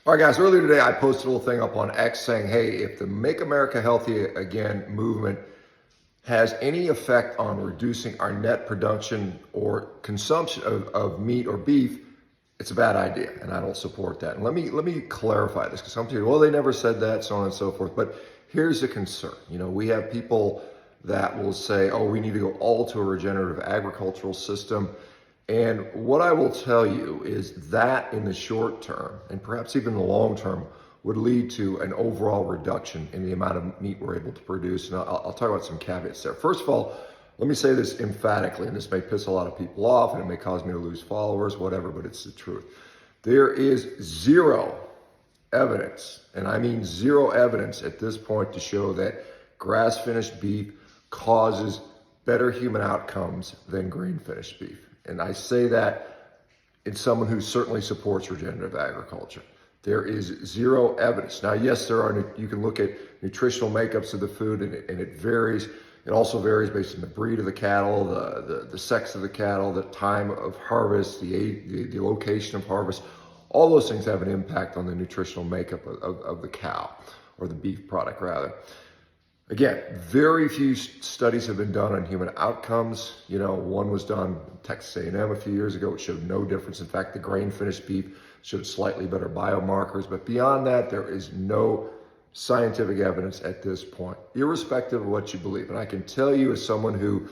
All right, guys, earlier today I posted a little thing up on X saying, hey, if the Make America Healthy Again movement has any effect on reducing our net production or consumption of meat or beef, it's a bad idea, and I don't support that. And let me clarify this, because some people, well, they never said that, so on and so forth. But here's the concern. We have people that will say, oh, we need to go all to a regenerative agricultural system. And what I will tell you is that in the short term, and perhaps even the long term, would lead to an overall reduction in the amount of meat we're able to produce. And I'll talk about some caveats there. First of all, let me say this emphatically, and this may piss a lot of people off, and it may cause me to lose followers, whatever, but it's the truth. There is zero evidence, and I mean zero evidence at this point, to show that grass-finished beef causes better human outcomes than grain-finished beef. And I say that in someone who certainly supports regenerative agriculture. There is zero evidence. Now, yes, you can look at nutritional makeups of the food, and it varies. It also varies based on the breed of the cattle, the sex of the cattle, the time of harvest, the location of harvest. All those things have an impact on the nutritional makeup of the cow, or the beef product rather. Again, very few studies have been done on human outcomes. One was done at Texas A&M a few years ago. It showed no difference. In fact, the grain-finished beef showed slightly better biomarkers. But beyond that, there is no scientific evidence at this point, irrespective of what you believe. And I can tell you, as someone who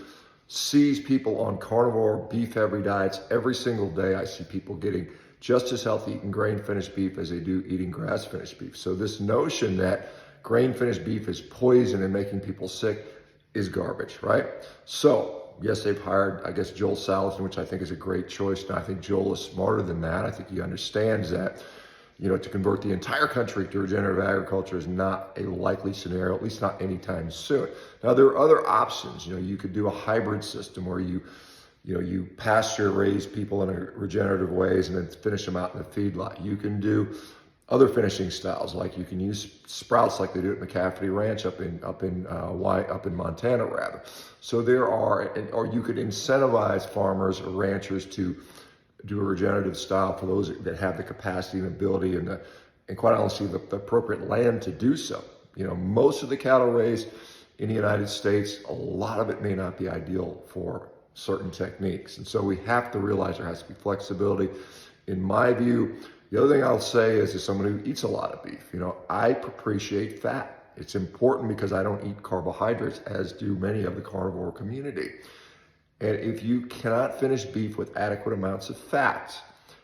sees people on carnivore, beef-heavy diets every single day, I see people getting just as healthy eating grain-finished beef as they do eating grass-finished beef. So this notion that grain-finished beef is poison and making people sick is garbage, right? So, yes, they've hired, I guess, Joel Salatin, which I think is a great choice. And I think Joel is smarter than that. I think he understands that, to convert the entire country to regenerative agriculture is not a likely scenario, at least not anytime soon. Now, there are other options. You could do a hybrid system where you pasture raise people in a regenerative ways and then finish them out in the feedlot. You can do other finishing styles, like you can use sprouts like they do at McCafferty Ranch up in Montana rather. So there are, or you could incentivize farmers or ranchers to do a regenerative style for those that have the capacity and ability and quite honestly the appropriate land to do so. Most of the cattle raised in the United States, a lot of it may not be ideal for certain techniques. And so we have to realize there has to be flexibility. In my view, the other thing I'll say is, as someone who eats a lot of beef, I appreciate fat. It's important because I don't eat carbohydrates, as do many of the carnivore community. And if you cannot finish beef with adequate amounts of fat,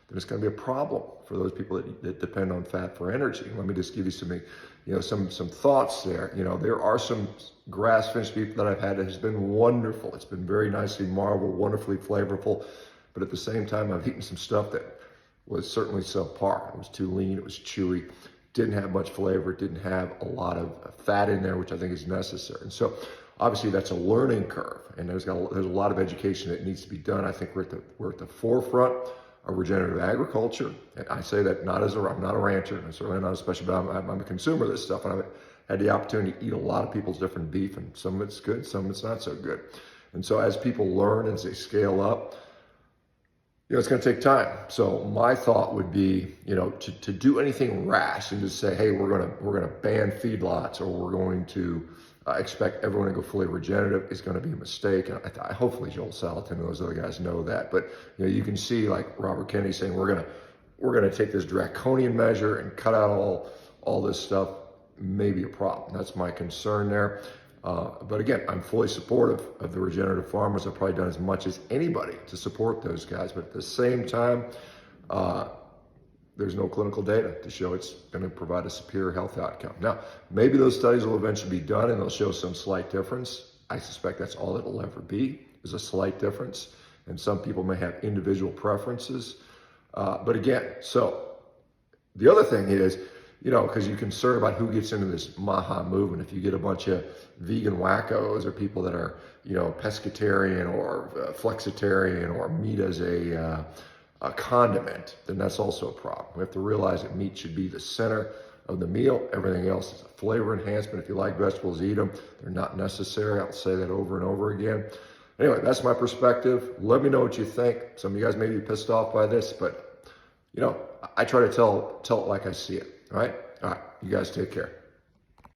then it's going to be a problem for those people that depend on fat for energy. Let me just give you some thoughts there. There are some grass-finished beef that I've had that has been wonderful. It's been very nicely marbled, wonderfully flavorful. But at the same time, I've eaten some stuff that was certainly subpar. It was too lean, it was chewy, didn't have much flavor, it didn't have a lot of fat in there, which I think is necessary. And so obviously that's a learning curve, and there's a lot of education that needs to be done. I think we're at the forefront of regenerative agriculture. And I say that I'm not a rancher, and certainly not a specialist, but I'm a consumer of this stuff, and I've had the opportunity to eat a lot of people's different beef, and some of it's good, some of it's not so good. And so as people learn, as they scale up, it's going to take time. So my thought would be, to do anything rash and to say, hey, we're going to ban feedlots, or we're going to expect everyone to go fully regenerative is going to be a mistake. And hopefully Joel Salatin and those other guys know that. But you can see, like Robert Kennedy saying, we're going to take this draconian measure and cut out all this stuff. Maybe a problem. That's my concern there. But again, I'm fully supportive of the regenerative farmers. I've probably done as much as anybody to support those guys. But at the same time, there's no clinical data to show it's going to provide a superior health outcome. Now, maybe those studies will eventually be done and they'll show some slight difference. I suspect that's all it'll ever be, is a slight difference. And some people may have individual preferences. But again, so the other thing is, because you're concerned about who gets into this MAHA movement. If you get a bunch of vegan wackos or people that are, pescatarian or flexitarian, or meat as a condiment, then that's also a problem. We have to realize that meat should be the center of the meal. Everything else is a flavor enhancement. If you like vegetables, eat them. They're not necessary. I'll say that over and over again. Anyway, that's my perspective. Let me know what you think. Some of you guys may be pissed off by this, but I try to tell it like I see it. All right. You guys take care.